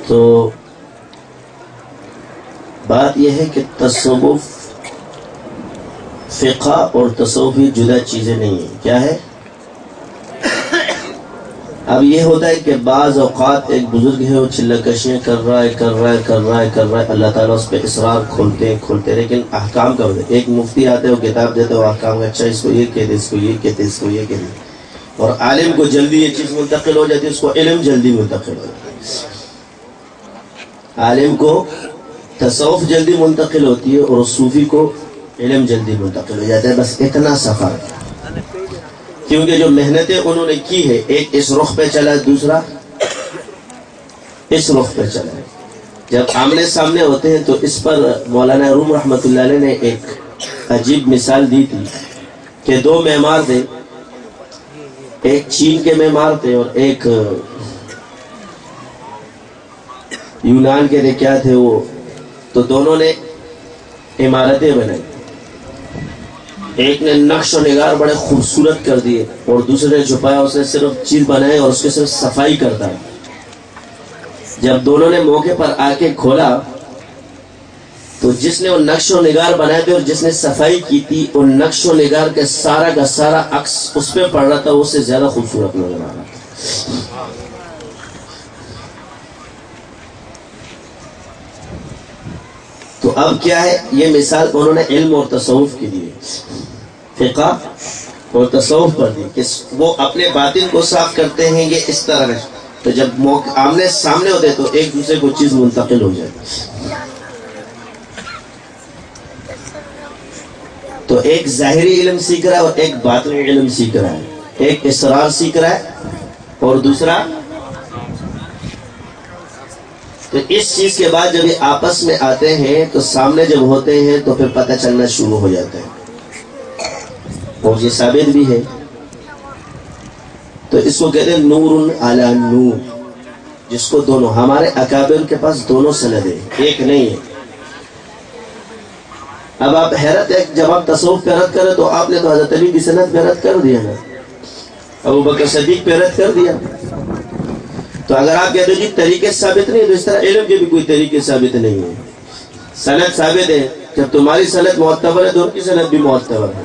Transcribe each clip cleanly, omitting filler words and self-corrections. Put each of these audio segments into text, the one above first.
تو بات یہ ہے کہ تصوف فقہ اور تصوف یہ جدا چیزیں نہیں ہیں. کیا ہے؟ اب یہ ہوتا ہے کہ بعض اوقات ایک بزرگ ہے وہ چلہ کشیاں کر رہا ہے اللہ تعالیٰ اس پہ اسرار کھولتے لیکن احکام کا ہوتا ہے. ایک مفتی آتے وہ کتاب دیتے وہ احکام کا، اچھا اس کو یہ کہتے، اس کو یہ کہتے، اس کو یہ کہتے، اور عالم کو جلدی یہ چیز منتقل ہو جاتی ہے، اس کو علم جلدی منتقل ہو جاتی ہے. عالم کو تصوف جلدی منتقل ہوتی ہے اور صوفی کو علم جلدی منتقل ہو جاتا ہے. بس اتنا سفر ہے، کیونکہ جو محنتیں انہوں نے کی ہے، ایک اس رخ پہ چلا ہے، دوسرا اس رخ پہ چلا ہے. جب آمنے سامنے ہوتے ہیں تو اس پر مولانا روم رحمۃ اللہ علیہ نے ایک عجیب مثال دی تھی کہ دو معمار تھے، ایک چین کے معمار تھے اور ایک یونان کے کیا تھے وہ، تو دونوں نے عمارتیں بنائی. ایک نے نقش و نگار بڑے خوبصورت کر دیے اور دوسرے نے چھپایا، اس نے صرف چیز بنائے اور اس کے صرف صفائی کرتا ہے. جب دونوں نے موقع پر آ کے کھولا تو جس نے وہ نقش و نگار بنائے تھے اور جس نے صفائی کی تھی، وہ نقش و نگار کے سارا کا سارا عکس اس پہ پڑ رہا تھا، اس سے زیادہ خوبصورت نظر آ رہا تھا. تو اب کیا ہے، یہ مثال انہوں نے علم اور تصوف کی دی، فقہ اور تصوف پر دی کہ وہ اپنے باطن کو صاف کرتے ہیں یہ اس طرح. تو جب آمنے سامنے ہوتے تو ایک دوسرے کو چیز منتقل ہو جائے. تو ایک ظاہری علم سیکھ رہا ہے اور ایک باطنی علم سیکھ رہا ہے، ایک اسرار سیکھ رہا ہے اور دوسرا. تو اس چیز کے بعد جب یہ آپس میں آتے ہیں تو سامنے جب ہوتے ہیں تو پھر پتہ چلنا شروع ہو جاتا ہے، اور یہ ثابت بھی ہے. تو اس کو کہتے ہیں نور علی نور، جس کو دونوں، ہمارے اکابر کے پاس دونوں سند ہیں، ایک نہیں ہے. اب آپ حیرت ہے، جب آپ تصوف پہ رد کریں تو آپ نے تو حضرت علی کی سند پہ رد کر دیا نا، ابو بکر صدیق پہ رد کر دیا. تو اگر آپ کہتے ہیں جی طریقے ثابت نہیں، تو اس طرح علم کے بھی کوئی طریقے ثابت نہیں ہے. سند ثابت ہے، جب تمہاری سند معتبر ہے تو ان کی سند بھی معتبر ہے.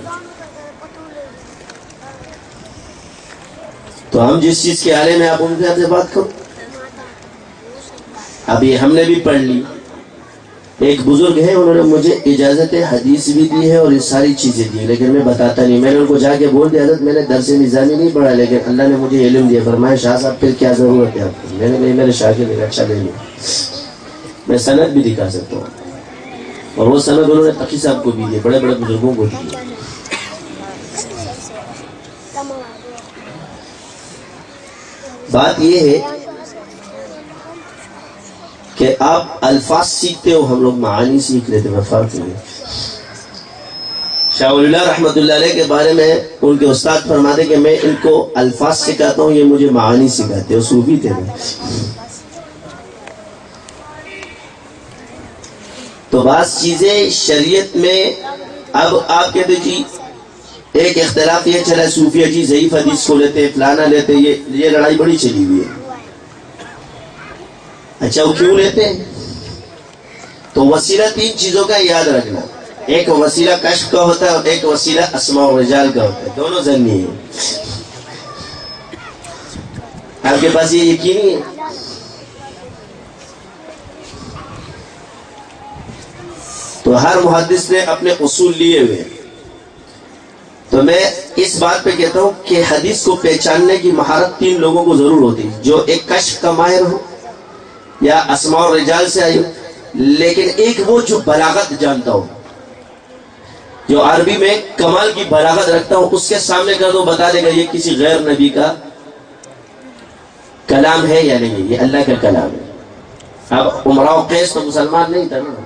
تو ہم جس چیز کے عالم ہیں آپ ان کے ہاتھ سے بات کرو. ابھی ہم نے بھی پڑھ لی، ایک بزرگ ہے انہوں نے مجھے اجازت حدیث بھی دی ہے اور یہ ساری چیزیں دی، لیکن میں بتاتا نہیں. میں نے ان کو جا کے بول دیا حضرت میں نے درس نظامی نہیں پڑھا لیکن اللہ نے مجھے علم دیا. فرمایا شاہ صاحب پھر کیا ضرورت ہے آپ کو؟ میں نے کہا میرے شاگرد ہے، اچھا لے لیں. میں سند بھی دکھا سکتا ہوں، اور وہ سند انہوں نے تقی صاحب کو بھی دیے، بڑے بڑے بزرگوں کو دیے. بات یہ ہے کہ آپ الفاظ سیکھتے ہو، ہم لوگ معانی سیکھ لیتے ہیں. فرق نہیں. شاہ ولی اللہ رحمۃ اللہ علیہ کے بارے میں ان کے استاد فرماتے کہ میں ان کو الفاظ سکھاتا ہوں، یہ مجھے معانی سکھاتے. وہ صوفی تھے. تو بعض چیزیں شریعت میں، اب آپ کہتے جی ایک اختلاف یہ چلا صوفیہ جی ضعیف حدیث کو لیتے، فلانا لیتے، یہ لڑائی بڑی چلی ہوئی ہے. اچھا وہ کیوں لیتے ہیں؟ تو وسیلہ تین چیزوں کا یاد رکھنا، ایک وسیلہ کشف کا ہوتا ہے اور ایک وسیلہ اسماء و رجال کا ہوتا ہے. دونوں ضمنی ہیں. آپ کے پاس یہ یقینی ہے؟ تو ہر محدث نے اپنے اصول لیے ہوئے. تو میں اس بات پہ کہتا ہوں کہ حدیث کو پہچاننے کی مہارت تین لوگوں کو ضرور ہوتی، جو ایک کشف کا ماہر ہو یا اسماء و رجال سے آئی ہو، لیکن ایک وہ جو بلاغت جانتا ہو، جو عربی میں کمال کی بلاغت رکھتا ہو. اس کے سامنے کر دو بتا دے گا یہ کسی غیر نبی کا کلام ہے یا نہیں، یہ اللہ کا کلام ہے. اب عمرہ و قیس تو مسلمان نہیں تھا نا،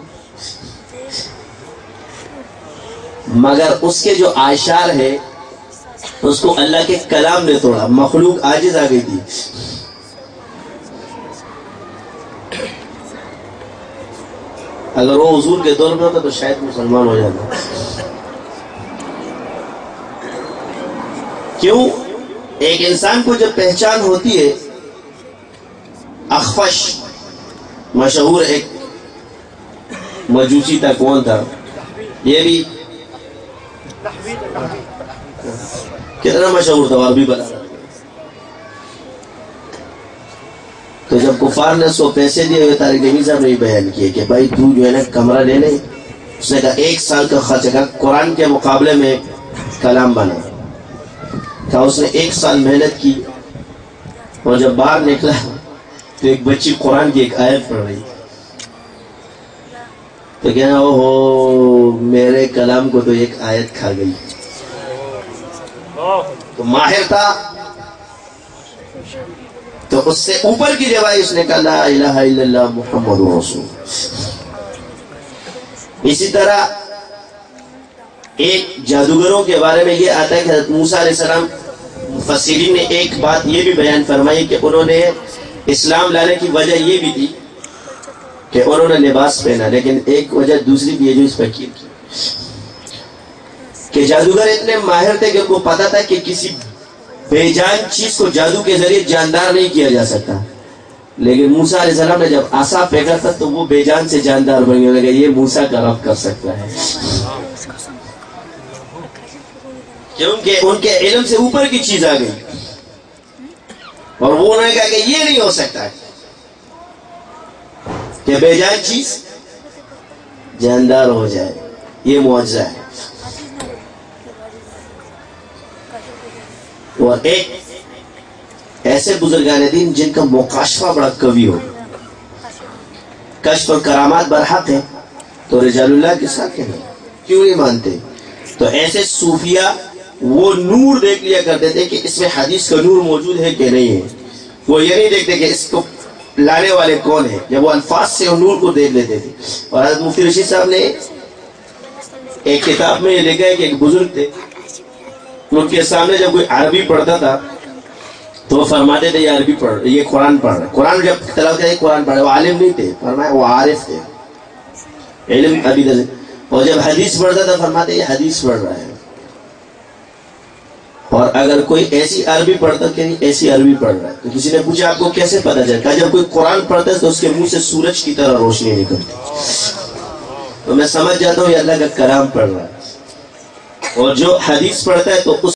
مگر اس کے جو آشار ہے اس کو اللہ کے کلام نے توڑا، مخلوق عاجز آ گئی تھی. اگر وہ حضور کے دور میں ہوتا تو شاید مسلمان ہو جاتا. کیوں؟ ایک انسان کو جب پہچان ہوتی ہے، اخفش مشہور ایک مجوسی تھا، کون تھا یہ بھی کتنا مشہور تھا، عربی بنا رہا. تو جب کفار نے 100 پیسے دیے ہوئے، طارق جمیل صاحب نے بیان کیے کہ بھائی تو جو ہے نا کمرہ لے لے. اس نے کہا 1 سال کا خرچ کا قرآن کے مقابلے میں کلام بنا. کہا اس نے 1 سال محنت کی، اور جب باہر نکلا تو ایک بچی قرآن کی ایک آیت پڑھ رہی. تو کہنا اوہو میرے کلام کو تو ایک آیت کھا گئی. تو ماہر تھا، تو اس سے اوپر کی جگہ اس نے کہا لا الہ الا اللہ محمد رسول. اسی طرح ایک جادوگروں کے بارے میں یہ آتا ہے کہ حضرت موسیٰ علیہ السلام، مفسرین نے ایک بات یہ بھی بیان فرمائی کہ انہوں نے اسلام لانے کی وجہ یہ بھی تھی کہ انہوں نے لباس پہنا، لیکن ایک وجہ دوسری بھی ہے جو اس پر کی کہ جادوگر اتنے ماہر تھے کہ ان کو پتا تھا کہ کسی بے جان چیز کو جادو کے ذریعے جاندار نہیں کیا جا سکتا. لیکن موسیٰ علیہ السلام نے جب عصا پھینکا تھا تو وہ بے جان سے جاندار بن گیا. لگا یہ موسیٰ کا رب کر سکتا ہے، کہ ان کے علم سے اوپر کی چیز آ گئی. اور وہ انہوں نے کہا کہ یہ نہیں ہو سکتا کہ بے جان چیز جاندار ہو جائے، یہ معجزہ ہے. اور ایک ایسے بزرگان دین جن کا مکاشفہ بڑا قوی ہو، کشف اور کرامات برحق ہے، تو رجال اللہ کے ساتھ کیوں نہیں مانتے؟ تو ایسے صوفیہ وہ نور دیکھ لیا کرتے تھے کہ اس میں حدیث کا نور موجود ہے کہ نہیں ہے. وہ یہ نہیں دیکھتے کہ اس کو لانے والے کون ہیں، جب وہ الفاظ سے نور کو دیکھ لیتے تھے. اور حضرت مفتی رشید صاحب نے ایک کتاب میں یہ لکھا ہے کہ ایک بزرگ تھے، ان کے سامنے جب کوئی عربی پڑھتا تھا تو وہ فرماتے تھے یہ عربی پڑھ، یہ قرآن پڑھ رہا ہے. قرآن جب تلاوت کرتے قرآن پڑھ رہے، وہ عالم نہیں تھے، فرمایا وہ عارف تھے، علم ابھی دل. اور جب حدیث پڑھتا تھا فرماتے یہ حدیث پڑھ رہا ہے. اور اگر کوئی ایسی عربی پڑھتا کہ ایسی عربی پڑھ رہا ہے، تو کسی نے پوچھا آپ کو کیسے پتا چلا؟ کہا جب کوئی قرآن پڑھتا ہے تو اس کے منہ سے سورج کی طرح روشنی نکلتی، تو میں سمجھ جاتا ہوں یہ اللہ کا کلام پڑھ رہا ہے. اور جو حدیث پڑھتا ہے تو اس